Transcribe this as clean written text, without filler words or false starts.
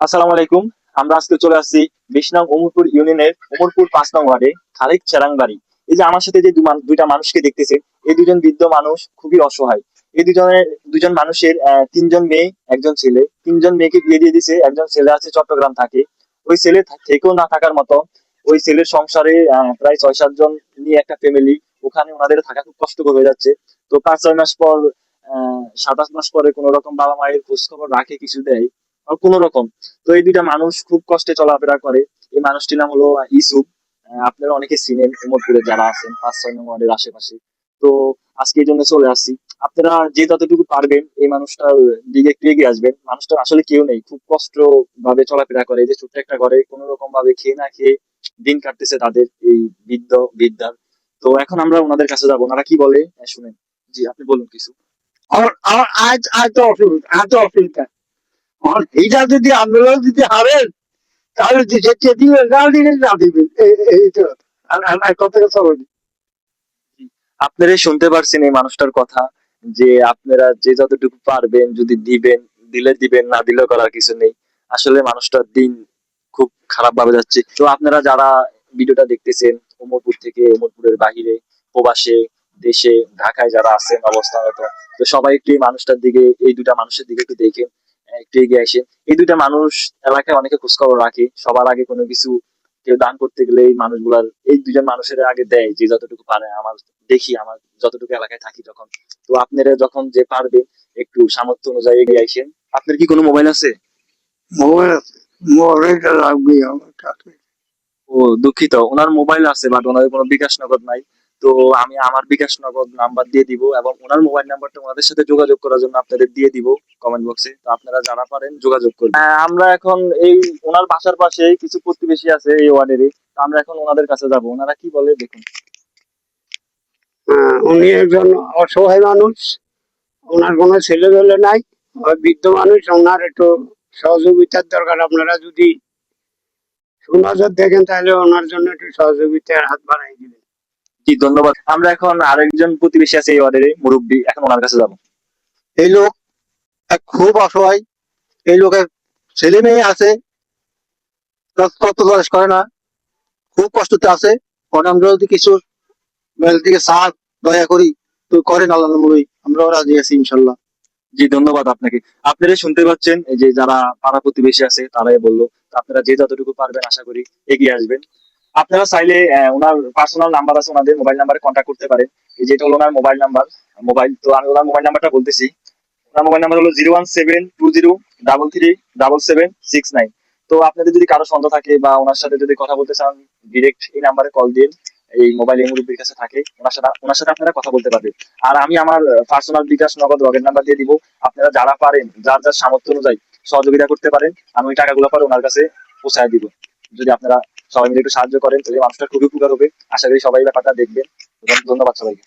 আসসালামু আলাইকুম। আমরা আজকে চলে আসছি ২০ নং উমরপুর ইউনিয়নের উমরপুর ৫ নং ওয়ার্ডে খালেক চেরাংবাড়ি। এই যে আমার সাথে যে দুইটা মানুষকে দেখতেছেন, এই দুজন বৃদ্ধ মানুষ খুবই অসহায়। এই দুজন মানুষের ৩ জন মেয়ে, ১ জন ছেলে। ৩ জন মেয়েকে বিয়ে দিয়ে দিছে। একজন ছেলে আছে চট্টগ্রাম থাকে। ওই ছেলে থেকেও না থাকার মতো। ওই ছেলের সংসারে প্রায় ৬-৭ জন নিয়ে একটা ফ্যামিলি। ওখানে ওনাদের থাকা খুব কষ্টকর হয়ে যাচ্ছে। তো ৫-৬ মাস পর ৭-৮ মাস পরে কোন রকম বাবা-মায়ের খোঁজ খবর রাখে, কিছু দেয়। কোন রকম। তো এই দুইটা মানুষ খুব কষ্টে চলাফেরা করে। এই মানুষটির নাম হলো ইসুফ। আপনারা অনেকে চিনেন উমরপুরে যারা আছেন ৫-৬ নং ওয়ার্ডের আশেপাশে। তো আজকে এই জন্য চলে আসছি। আপনারা যে যতটুকু পারবেন এই মানুষটার দিকে একটু এগিয়ে আসবেন। মানুষটার আসলে কেউ নেই, খুব কষ্ট ভাবে চলাফেরা করে। এই যে ছোট্ট একটা ঘরে কোন রকম ভাবে খেয়ে না খেয়ে দিন কাটতেছে তাদের, এই বৃদ্ধার। তো এখন আমরা ওনাদের কাছে যাবো, ওনারা কি বলে শুনেন। জি, আপনি বলুন কিছু। আমার আজ তো অসুবিধা আমার এইটা যদি আন্দোলন যদি হারেন তাহলে দেশে দিবেন না দিবেন না দিবেন এই তো আর কত কথা বলি। আপনারাই শুনতে পারছেন এই মানুষটার কথা, যে আপনারা যে যতটুকু পারবেন যদি দিবেন, দিলে দিবেন, না দিলেও করার কিছু নেই। আসলে মানুষটার দিন খুব খারাপ ভাবে যাচ্ছে। তো আপনারা যারা ভিডিওটা দেখতেছেন উমরপুর থেকে, উমরপুরের বাহিরে, প্রবাসে, দেশে, ঢাকায় যারা আছেন অবস্থানত, তো সবাই একটু এই মানুষটার দিকে, এই দুটা মানুষের দিকে একটু দেখেন, একটু এগিয়ে আসেন। এই দুইটা মানুষ এলাকায় অনেকে খোঁজখবর রাখে। সবার আগে কোনো কিছু কেউ দান করতে গেলে এই মানুষগুলার, এই দুজন মানুষের আগে দেয় যে যতটুকু পারে। আমার দেখি, আমার যতটুকু এলাকায় থাকি যখন। তো আপনারা যখন যে পারবে একটু সামর্থ্য অনুযায়ী এগিয়ে আইসেন। আপনার কি কোনো মোবাইল আছে? মোবাইল আছে, মোবাইলটা লাগবে আমার কাছে। ও দুঃখিত, ওনার মোবাইল আছে বাট ওনাদের কোনো বিকাশ নগদ নাই। তো আমি আমার বিকাশ নগদ নাম্বার দিয়ে দিব এবং ওনার মোবাইল নাম্বারটা ওনাদের সাথে যোগাযোগ করার জন্য আপনাদের দিয়ে দিব কমেন্ট বক্সে। তো আপনারা যারা পারেন যোগাযোগ করবেন। আমরা এখন এই ওনার বাসার পাশে কিছু প্রতিবেশী আছে এই ওয়ার্ডেরই। তো আমরা এখন ওনাদের কাছে যাব, ওনারা কি বলে দেখুন। উনি একজন অসহায় মানুষ, ওনার কোনো ছেলে পেলে নাই, ওই বৃদ্ধ মানুষ, ওনার একটু সহযোগিতার দরকার। আপনারা যদি সুনজর দেখেন তাহলে ওনার জন্য একটু সহযোগিতার হাত বাড়াই দিবেন। জি, ধন্যবাদ। আমরা এখন আরেকজন প্রতিবেশী আছে এই ওয়ার্ডের মুরব্বী, এখন ওনার কাছে যাব। এই লোক খুব অসহায়। এই লোকের ছেলে মেয়ে আছে, তত্ত্ব করে না, খুব কষ্টতে আছে। আমরা যদি কিছু দিকে সাহায্য দয়া করি তো করেন আল্লাহ নবী, আমরাও রাজি আছি ইনশাল্লাহ। জি, ধন্যবাদ আপনাকে। আপনারা শুনতে পাচ্ছেন, এই যে যারা পাড়া প্রতিবেশী আছে তারাই বললো। তো আপনারা যে যতটুকু পারবেন আশা করি এগিয়ে আসবেন। আপনারা চাইলে ওনার পার্সোনাল নাম্বার আছে, ওনাদের মোবাইল নাম্বারে কন্ট্যাক্ট করতে পারেন। এই যেটা হলো ওনার মোবাইল নাম্বার। তো আমি ওনার মোবাইল নাম্বারটা বলতেছি। ওনার মোবাইল নাম্বার হলো 01720337769। তো আপনাদের যদি কারো সন্দেহ থাকে বা ওনার সাথে যদি কথা বলতে চান, ডিরেক্ট এই নাম্বারে কল দিন। এই মোবাইল এই মুরব্বীর কাছে থাকে, ওনার সাথে আপনারা কথা বলতে পারবেন। আর আমি আমার পার্সোনাল বিকাশ নগদ লগের নাম্বার দিয়ে দিব। আপনারা যারা পারেন, যার যার সামর্থ্য অনুযায়ী সহযোগিতা করতে পারেন। আমি ওই টাকাগুলো পরে ওনার কাছে পৌঁছায় দিব। যদি আপনারা সবাই মিলে একটু সাহায্য করেন তাহলে মানুষটা খুবই উপকার হবে। আশা করি সবাই ব্যাপারটা দেখবেন। ধন্যবাদ সবাইকে।